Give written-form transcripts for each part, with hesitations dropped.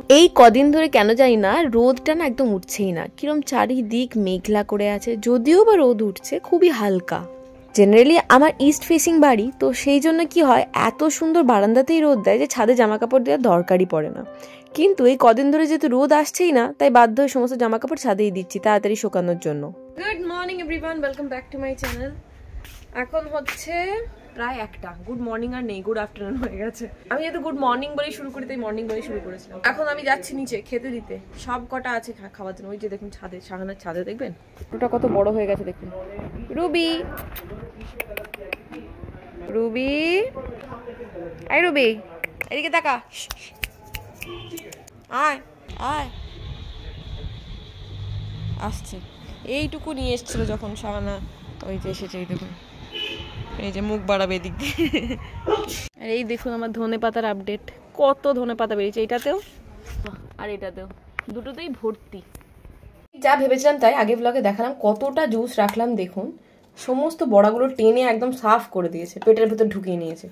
এই কদিন ধরে কেন জানি না রোদটা না একদম উঠছেই না, কিরম চারিদিক মেঘলা করে আছে, যদিও বা রোদ উঠছে খুবই হালকা। জেনারেলি আমার ইস্ট ফেসিং বাড়ি, তো সেই জন্য কি হয় এত সুন্দর বারান্দাতেই রোদ দেয় যে ছাদে জামা কাপড় দেওয়ার দরকারই পড়ে না। কিন্তু এই কদিন ধরে যেহেতু রোদ আসছেই না, তাই বাধ্য হয়ে সমস্ত জামা কাপড় ছাদেই দিচ্ছি তাড়াতাড়ি শুকানোর জন্য। Good morning everyone, welcome back to my channel. এখন হচ্ছে প্রায় একটা, গুড মর্নিং আর নেই, গুড আফটারনুন হয়ে গেছে। আমি যেহেতু গুড মর্নিং বলেই শুরু করি তাই মর্নিং বলেই শুরু করেছিলাম। এখন আমি যাচ্ছি নিচে খেতে দিতে, সব কটা আছে খাওয়ার জন্য। ওই যে দেখুন ছাদে, শাহানার ছাদে দেখবেন ওটা কত বড় হয়ে গেছে দেখুন। রুবি, রুবি, এই রুবি এদিকে তাকা, আয় আয়। আসছে, এইটুকু নিয়ে এসেছিল যখন শাহানা, ওই যে এসেছে। এই দেখুন, এই যে মুখ বাড়াবে এদিক দিয়ে। আর এই দেখুন আমার ধনে পাতার আপডেট, কত ধনে পাতা বেরিয়েছে এইটাতেও আর এটাতেও, দুটোতেই ভর্তি। যা ভেবেছিলাম তাই, আগে ব্লগে দেখালাম কতটা জুস রাখলাম। দেখুন সমস্ত বড়াগুলো টেনে একদম সাফ করে দিয়েছে, পেটের ভেতর ঢুকিয়ে নিয়েছে।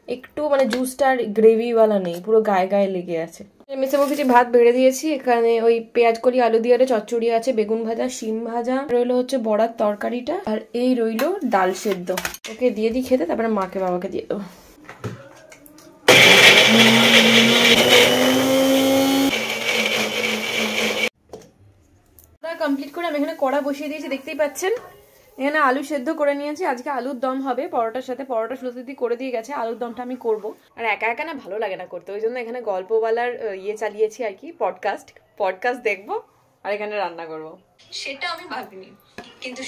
একটু মানে জুসটার গ্রেভিওয়ালা নেই, পুরো গায়ে গায়ে লেগে আছে। মেসে মুখে ভাত বেড়ে দিয়েছি, এখানে ওই পেঁয়াজ কলি আলু দিয়ে চচ্চড়ি আছে, বেগুন ভাজা, শিম ভাজা রইলো, হচ্ছে বড়ার তরকারিটা, আর এই রইলো ডাল সেদ্ধ। ওকে দিয়ে দিই খেতে, তারপরে মাকে বাবাকে দিয়ে দেবো। কমপ্লিট করে আমি এখানে কড়া বসিয়ে দিয়েছি, দেখতেই পাচ্ছেন। এখানে আলু সেদ্ধ করে নিয়েছি, আজকে আলুর দম হবে পরোটার সাথে। পরোটা সুলতি করে দিয়ে গেছে, আলুর দমটা আমি করব। আর একা একা না ভালো লাগে না করতে, ওই জন্য এখানে গল্পওয়ালার চালিয়েছি আর কি, পডকাস্ট দেখবো আর এখানে রান্না করব। সেটা আমি ভাবিনি, কিন্তু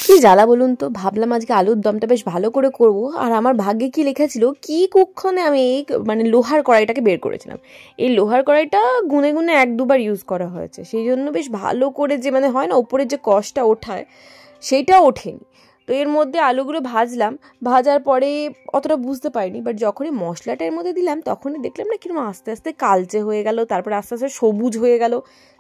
কি জ্বালা বলুন তো। ভাবলাম আজকে আলুর দমটা বেশ ভালো করে করব, আর আমার ভাগ্যে কি লেখা ছিল, কি কুক্ষণে আমি এই মানে লোহার কড়াইটাকে বের করেছিলাম। এই লোহার কড়াইটা গুনে গুনে 1-2 বার ইউজ করা হয়েছে, সেই জন্য বেশ ভালো করে যে মানে হয় না ওপরের যে কষটা ওঠায়, সেইটা ওঠেনি। তো এর মধ্যে আলুগুলো ভাজলাম, ভাজার পরে অতটা বুঝতে পারিনি, বাট যখনই মশলাটা এর মধ্যে দিলাম তখনই দেখলাম না কিরকম আস্তে আস্তে কালচে হয়ে গেল, তারপরে আস্তে আস্তে সবুজ হয়ে গেল।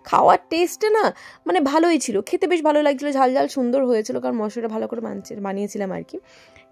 খাওয়ার টেস্টটা না মানে ভালোই ছিল, খেতে বেশ ভালো লাগছিলো, ঝাল ঝাল সুন্দর হয়েছিল, কারণ মশলাটা ভালো করে বানিয়েছিলাম আর কি।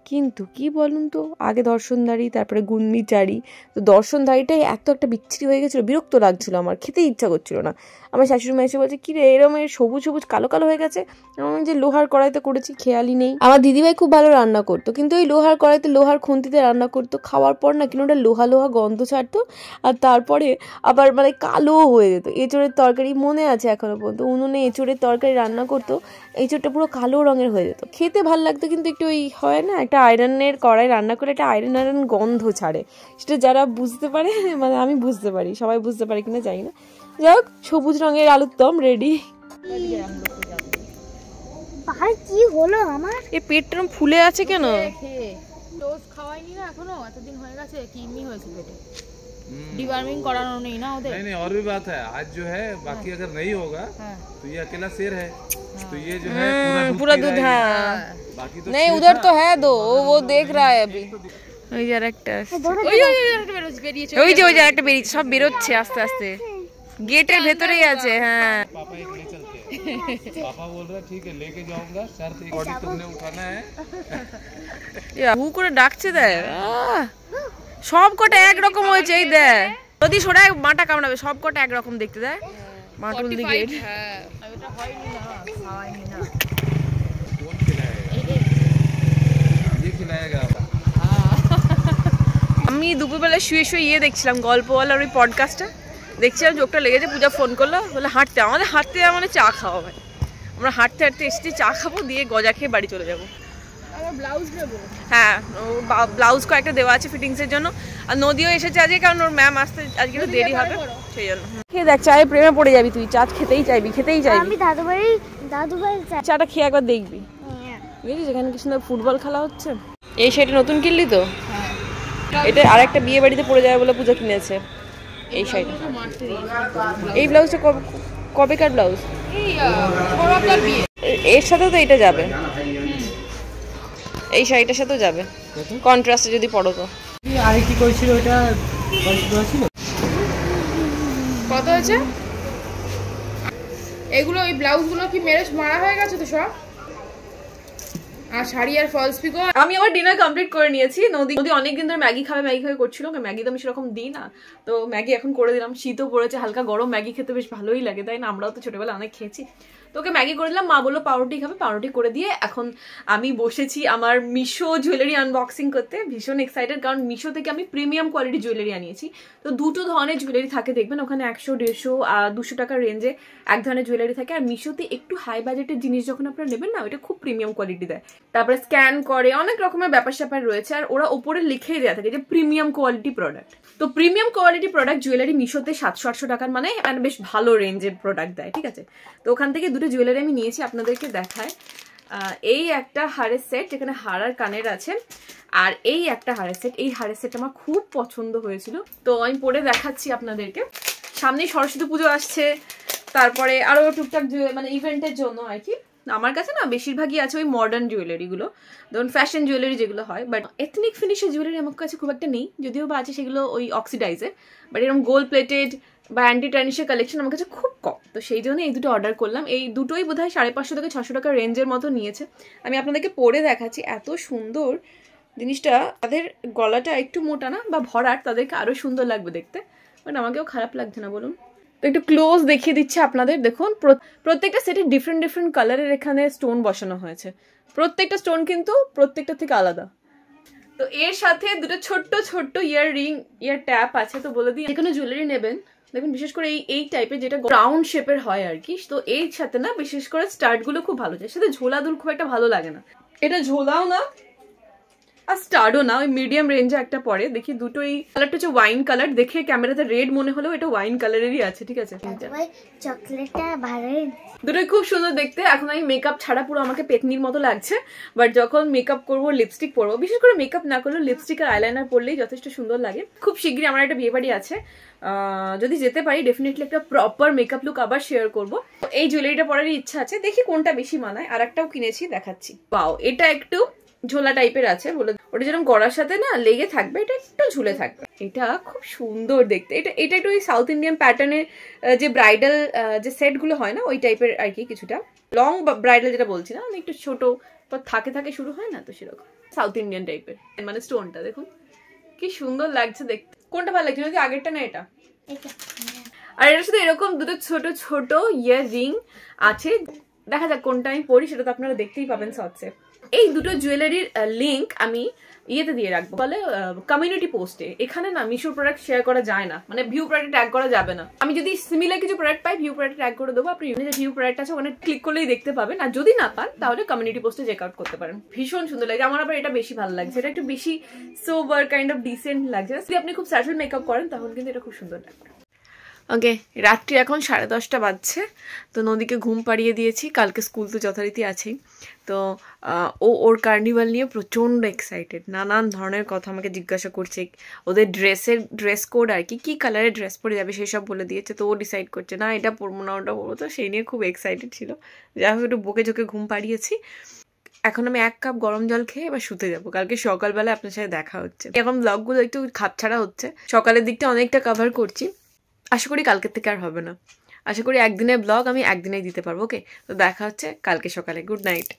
কিন্তু কি বলুন তো, আগে দর্শনধারী তারপরে গুন্মিচারি, তো দর্শনধারীটাই একটা বিচ্ছিরি হয়ে গেছিলো, বিরক্ত লাগছিল, আমার খেতে ইচ্ছা করছিল না। আমার শাশুড়ি মা এসে বলছে, কি রে এরম সবুজ সবুজ কালো কালো হয়ে গেছে। আমি যে লোহার কড়াইতে করেছি খেয়ালই নেই। আমার দিদিভাই খুব ভালো রান্না করতো, কিন্তু ওই লোহার কড়াইতে লোহার খুন্তিতে রান্না করতো, খাওয়ার পর না কিন্তু ওটা লোহা লোহা গন্ধ ছাড়তো, আর তারপরে আবার মানে কালো হয়ে যেত। এঁচড়ের তরকারি মনে আছে এখনো পর্যন্ত, উনুনে এঁচড়ের তরকারি রান্না করতো, এঁচড়টা পুরো কালো রঙের হয়ে যেত, খেতে ভালো লাগতো, কিন্তু একটু ওই হয় না একটা আয়রনের কড়াই রান্না করে একটা আয়রন গন্ধ ছাড়ে। সেটা যারা বুঝতে পারে, মানে আমি বুঝতে পারি, সবাই বুঝতে পারে কিনা জানি না। যাই হোক, সবুজ রঙের আলুর দম রেডি। কি হলো আমার, এই পেটটা ফুলে আছে কেন? ডোজ খাওয়াইনি না এখনো, এতদিন হয়ে গেছে, কিডনি হয়েছে পেটে, डिवर्मिंग कराना नहीं ना उधर। नहीं और भी बात है, आज जो है बाकी अगर नहीं होगा तो ये अकेला शेर है, तो ये जो है पूरा दूध है, बाकी तो नहीं उधर तो है दो, वो देख रहा है अभी। ওই যে আরেকটা, ওই যে আরেকটা বেরিয়েছে, সব বেরোচ্ছে আস্তে আস্তে, গেটের ভেতরেই আছে। হ্যাঁ पापा बोल रहा ठीक है लेके जाऊंगा, शर्त एक बॉडी तुमने उठाना है। হু করে ডাকছে দেখ, সব কটা একরকম হয়েছে। এই দেখ, যদি সরাই মাটা কামড়াবে, সব কটা একরকম দেখতে দেয়। মাটুল দিকে আমি দুপুরবেলা শুয়ে শুয়ে দেখছিলাম গল্পওয়ালার ওই পডকাস্টটা দেখছিলাম, চোখটা লেগেছে। পূজা ফোন করলো, বলে হাঁটতে, আমাদের হাঁটতে মানে চা খাওয়া হয়, আমরা হাঁটতে হাঁটতে এসেছি, চা খাবো, দিয়ে গজা খেয়ে বাড়ি চলে যাবো। হ্যাঁ, ব্লাউজ কয়েকটা দেওয়া আছে ফিটিংসের জন্য, আর নদীও এসেছে আজকে, কারণ ওর ম্যাম আসতে আজকে একটু দেরি হবে, সেই জন্য। খেয়ে দেখ, চায়ে প্রেমে পড়ে যাবি তুই, চা খেতেই চাইবি। আমি দাদুবাড়ি চাটা খেয়ে একবার দেখবি, বুঝলি এখানে কি সুন্দর ফুটবল খেলা হচ্ছে। এই শাড়িটা নতুন কিনলি তো? এটা আর একটা বিয়ে বাড়িতে পড়ে যাবে বলে পূজা কিনেছে এই শাড়িটা। এই ব্লাউজটা কবেকার ব্লাউজ? এর সাথেও তো এটা যাবে, এই শাড়িটার সাথেও যাবে, কন্ট্রাস্টে যদি পড়ো তো। আরে কি কইছিল ওটা, কত হয়েছে এগুলো? ওই ব্লাউজগুলো কি মারা হয়ে গেছে তো সব? আর শাড়ি আর ফলস পিকো। আমি আমার ডিনার কমপ্লিট করে নিয়েছি। নদী অনেকদিন ধরে ম্যাগি খাবে করছিল, ম্যাগি তো আমি সেরকম দিই না, তো ম্যাগি এখন করে দিলাম। শীতও পড়েছে, হালকা গরম ম্যাগি খেতে বেশ ভালোই লাগে, তাই না? আমরাও তো ছোটবেলা অনেক খেয়েছি। তো ওকে ম্যাগি করে দিলাম, মা বললো পাউরুটি খাবে, পাউরুটি করে দিয়ে এখন আমি বসেছি আমার মিশো জুয়েলারি আনবক্সিং করতে। ভীষণ এক্সাইটেড, কারণ মিশো থেকে আমি প্রিমিয়াম কোয়ালিটি জুয়েলারি আনিয়েছি। তো দুটো ধরনের জুয়েলারি থাকে দেখবেন ওখানে, 100, 150, 200 টাকার রেঞ্জে এক ধরনের জুয়েলারি থাকে। আর মিশোতে একটু হাই বাজেটের জিনিস যখন আপনারা নেবেন না, ওইটা খুব প্রিমিয়াম কোয়ালিটি দেয়, তারপরে স্ক্যান করে, অনেক রকমের ব্যাপার স্যাপার রয়েছে। আর ওরা ওপরে লিখেই দেওয়া থাকে যে প্রিমিয়াম কোয়ালিটি প্রোডাক্ট। তো প্রিমিয়াম কোয়ালিটি প্রোডাক্ট জুয়েলারি মিশোতে 700-800 টাকার মানে বেশ ভালো রেঞ্জের প্রোডাক্ট দেয়, ঠিক আছে? তো ওখান থেকে দুটো জুয়েলারি আমি নিয়েছি, আপনাদেরকে দেখায়। এই একটা হারের সেট যেখানে হার আর কানের আছে, আর এই একটা হারের সেট। এই হারের সেট আমার খুব পছন্দ হয়েছিল, তো আমি পরে দেখাচ্ছি আপনাদেরকে। সামনেই সরস্বতী পুজো আসছে, তারপরে আরো টুকটাক মানে ইভেন্টের জন্য আর কি। আমার কাছে না বেশিরভাগই আছে ওই মডার্ন জুয়েলারিগুলো, ধরুন ফ্যাশন জুয়েলারি যেগুলো হয়, বাট এথনিক ফিনিশের জুয়েলারি আমার কাছে খুব একটা নেই, যদিও বা আছে সেগুলো ওই অক্সিডাইজের। বাট এরকম গোল্ড প্লেটেড বা অ্যান্টি টার্নিশের কালেকশন আমার কাছে খুব কম, তো সেই জন্য এই দুটো অর্ডার করলাম। এই দুটোই বোধহয় 550 থেকে 600 টাকার রেঞ্জের মতো নিয়েছে। আমি আপনাদেরকে পরে দেখাচ্ছি, এত সুন্দর জিনিসটা। তাদের গলাটা একটু মোটা না বা ভরাট, তাদেরকে আরো সুন্দর লাগবে দেখতে, বাট আমাকেও খারাপ লাগছে না বলুন। তো একটু ক্লোজ দেখিয়ে দিচ্ছে আপনাদের, দেখুন প্রত্যেকটা সেটে ডিফারেন্ট কালারের এখানে স্টোন বসানো হয়েছে। প্রত্যেকটা স্টোন কিন্তু প্রত্যেকটা থেকে আলাদা। তো এর সাথে দুটো ছোট্ট ইয়ার ট্যাপ আছে। তো বলে দিই, যেখানে জুয়েলারি নেবেন দেখুন, বিশেষ করে এই টাইপের যেটা রাউন্ড শেপের হয় আর কি, তো এর সাথে না বিশেষ করে স্টার্ট গুলো খুব ভালো যায়, সাথে ঝোলা দুল খুব একটা ভালো লাগে না। এটা ঝোলাও না আর স্টার্টও না, ওই মিডিয়াম রেঞ্জে একটা পরে। দেখি দুটোই কালারটা হচ্ছে ওয়াইন কালার, দেখে ক্যামেরাতে রেড মনে হলেও এটা ওয়াইন কালারেরই আছে, ঠিক আছে? চকলেটটা ভালোই, দুটোই খুব সুন্দর দেখতে। এখন আমি মেকআপ ছাড়া পুরো আমাকে পেতনির মতো লাগছে, বাট যখন মেকআপ করবো, লিপস্টিক পরবো, বিশেষ করে মেকআপ না করলেও লিপস্টিক আর আইলাইনার পরলেই যথেষ্ট সুন্দর লাগে। খুব শীঘ্রই আমার একটা বিয়ে বাড়ি আছে, যদি যেতে পারি ডেফিনেটলি একটা প্রপার মেকআপ লুক আবার শেয়ার করবো। এই জুয়েলারিটা পরারই ইচ্ছা আছে, দেখি কোনটা বেশি মানায়। আর একটাও কিনেছি, দেখাচ্ছি। পাও, এটা একটু ঝোলা টাইপের আছে, বলে ওটা যেরকম গড়ার সাথে না লেগে থাকবে, এটা একটু ঝুলে থাকবে। এটা খুব সুন্দর দেখতে। এটা একটু ওই সাউথ ইন্ডিয়ান প্যাটার্নের যে ব্রাইডাল যে সেট গুলো হয় না, ওই টাইপের আর কি, কিছুটা লং ব্রাইডাল যেটা বলছি না, একটু ছোট থাকে শুরু হয় না, তো সেরকম সাউথ ইন্ডিয়ান টাইপের। মানে স্টোনটা দেখুন কি সুন্দর লাগছে দেখতে। কোনটা ভালো লাগছে, যদি আগেরটা না এটা? আর এটার সাথে এরকম দুটো ছোট ইয়ার রিং আছে। দেখা যাক কোনটা আমি পরি, সেটা তো আপনারা দেখতেই পাবেন শর্টসে। এই দুটো জুয়েলারির লিঙ্ক আমি ইয়েতে দিয়ে রাখবো, বলে কমিউনিটি পোস্টে। এখানে না মিশোর প্রোডাক্ট শেয়ার করা যায় না, মানে ভিউ প্রোডাক্ট ট্যাগ করা যাবে না। আমি যদি সিমিলার কিছু প্রোডাক্ট পাই, ভিউ প্রোডাক্ট ট্যাগ করে দেবো। আপনি যে ভিউ প্রোডাক্ট আছে ওখানে ক্লিক করলেই দেখতে পাবেন, আর যদি না পান তাহলে কমিউনিটি পোস্টে চেক আউট করতে পারেন। ভীষণ সুন্দর লাগে আমার, আবার এটা বেশি ভালো লাগছে। এটা একটু বেশি সোবার কাইন্ড অফ ডিসেন্ট লাগছে। যদি আপনি খুব স্যাটেল মেকআপ করেন তাহলে কিন্তু এটা খুব সুন্দর লাগবে। ওকে, রাত্রি এখন 10:30 বাজছে। তো নদীকে ঘুম পাড়িয়ে দিয়েছি, কালকে স্কুল তো যথারীতি আছেই। তো ওর কার্নিভাল নিয়ে প্রচণ্ড এক্সাইটেড, নানান ধরনের কথা আমাকে জিজ্ঞাসা করছে। ওদের ড্রেস কোড আর কি কালারের ড্রেস পরে যাবে সেসব বলে দিয়েছে। তো ও ডিসাইড করছে না এটা পরবো না ওটা পরবো, তো সেই নিয়ে খুব এক্সাইটেড ছিল। যাই হোক, একটু বকে ঝোঁকে ঘুম পাড়িয়েছি। এখন আমি 1 কাপ গরম জল খেয়ে এবার শুতে যাবো। কালকে সকালবেলা আপনার সাথে দেখা হচ্ছে। এখন ব্লগগুলো একটু খাপছাড়া হচ্ছে, সকালের দিকটা অনেকটা কভার করছি। আশা করি কালকের থেকে আর হবে না। আশা করি একদিনের ব্লগ আমি একদিনেই দিতে পারবো। ওকে, তো দেখা হচ্ছে কালকে সকালে। Good night.